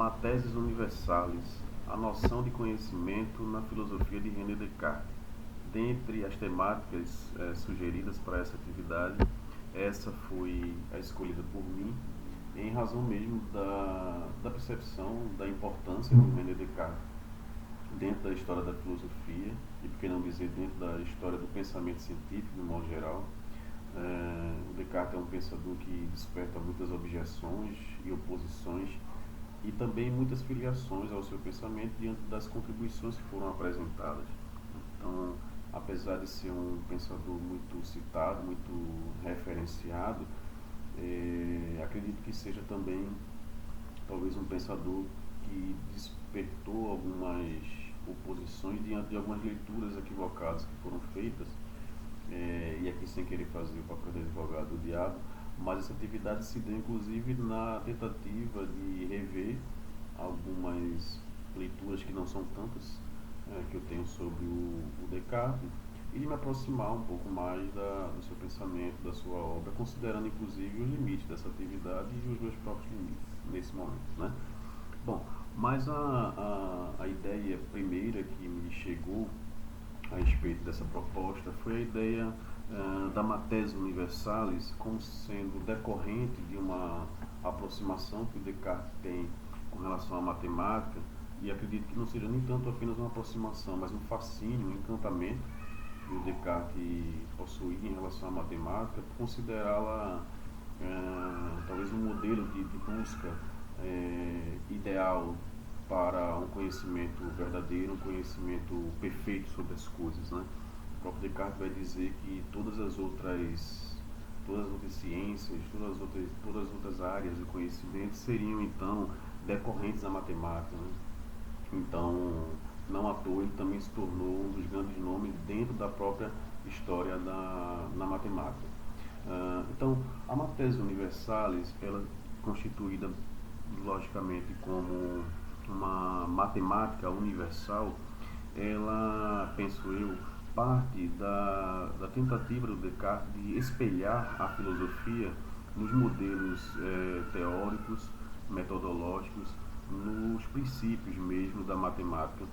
Matesis Universalis, a noção de conhecimento na filosofia de René Descartes. Dentre as temáticas sugeridas para essa atividade, essa foi a escolhida por mim, em razão mesmo da percepção da importância do René Descartes dentro da história da filosofia, e por que não dizer dentro da história do pensamento científico, de modo geral. Descartes é um pensador que desperta muitas objeções e oposições, e também muitas filiações ao seu pensamento diante das contribuições que foram apresentadas. Então, apesar de ser um pensador muito citado, muito referenciado, acredito que seja também talvez um pensador que despertou algumas oposições diante de algumas leituras equivocadas que foram feitas, e aqui sem querer fazer o papel de advogado do diabo, mas essa atividade se deu inclusive na tentativa de rever algumas leituras que não são tantas que eu tenho sobre o Descartes, e de me aproximar um pouco mais do seu pensamento, da sua obra, considerando inclusive os limites dessa atividade e os meus próprios limites nesse momento, né? Bom, mas a ideia primeira que me chegou a respeito dessa proposta foi a ideia da Matesis Universalis como sendo decorrente de uma aproximação que o Descartes tem com relação à matemática, e acredito que não seja nem tanto apenas uma aproximação, mas um fascínio, um encantamento que o Descartes possuía em relação à matemática, por considerá-la talvez um modelo de busca ideal para um conhecimento verdadeiro, um conhecimento perfeito sobre as coisas, né? O próprio Descartes vai dizer que todas as outras ciências, todas as outras áreas de conhecimento seriam então decorrentes da matemática, né? Então, não à toa, ele também se tornou um dos grandes nomes dentro da própria história na matemática. Então, a Matesis Universalis, ela é constituída logicamente como uma matemática universal, ela, penso eu, parte da tentativa do Descartes de espelhar a filosofia nos modelos teóricos, metodológicos, nos princípios mesmo da matemática,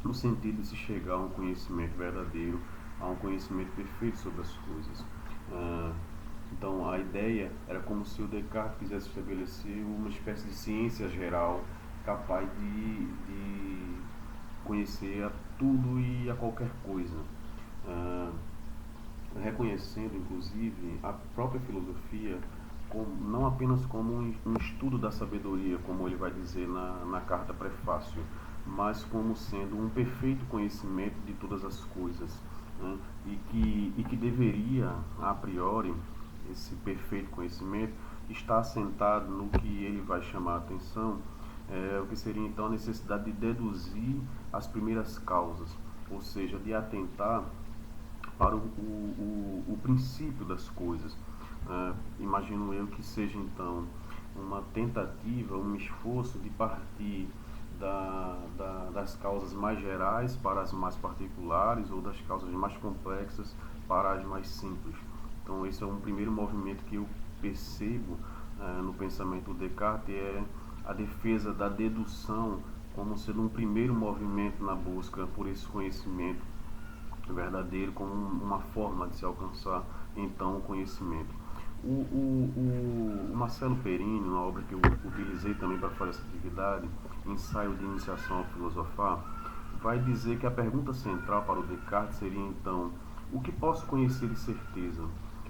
no sentido de se chegar a um conhecimento verdadeiro, a um conhecimento perfeito sobre as coisas. Então, a ideia era como se o Descartes quisesse estabelecer uma espécie de ciência geral capaz de conhecer a tudo e a qualquer coisa, reconhecendo inclusive a própria filosofia não apenas como um estudo da sabedoria, como ele vai dizer na carta prefácio, mas como sendo um perfeito conhecimento de todas as coisas, né? e que deveria, a priori, esse perfeito conhecimento está assentado no que ele vai chamar a atenção, o que seria então a necessidade de deduzir as primeiras causas, ou seja, de atentar para o princípio das coisas. Imagino eu que seja então uma tentativa, um esforço de partir das causas mais gerais para as mais particulares, ou das causas mais complexas para as mais simples. Então esse é um primeiro movimento que eu percebo no pensamento do Descartes, é a defesa da dedução como sendo um primeiro movimento na busca por esse conhecimento verdadeiro, como uma forma de se alcançar então o conhecimento. O Marcelo Perini, na obra que eu utilizei também para fazer essa atividade, Ensaio de Iniciação ao Filosofar, vai dizer que a pergunta central para o Descartes seria então: o que posso conhecer de certeza?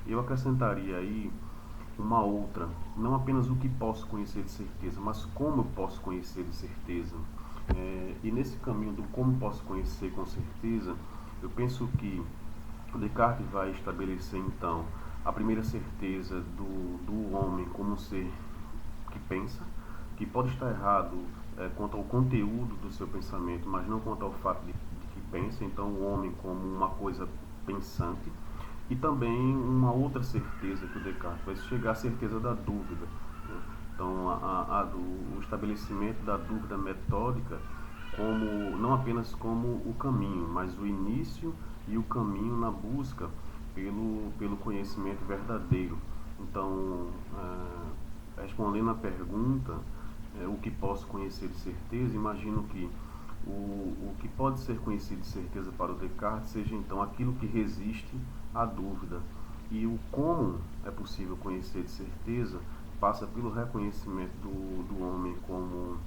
Eu acrescentaria aí uma outra, não apenas o que posso conhecer de certeza, mas como eu posso conhecer de certeza. E nesse caminho do como posso conhecer com certeza, eu penso que o Descartes vai estabelecer então a primeira certeza do homem como um ser que pensa, que pode estar errado quanto ao conteúdo do seu pensamento, mas não quanto ao fato de que pensa. Então o homem como uma coisa pensante. E também uma outra certeza que o Descartes vai chegar, a certeza da dúvida, né? Então o estabelecimento da dúvida metódica como, não apenas como o caminho, mas o início e o caminho na busca pelo conhecimento verdadeiro. Então, respondendo à pergunta, o que posso conhecer de certeza, imagino que o que pode ser conhecido de certeza para o Descartes seja então aquilo que resiste à dúvida. E o como é possível conhecer de certeza passa pelo reconhecimento do homem como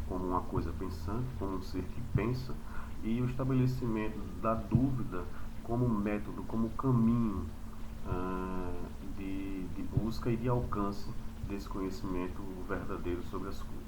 uma coisa pensante, como um ser que pensa, e o estabelecimento da dúvida como método, como caminho de busca e de alcance desse conhecimento verdadeiro sobre as coisas.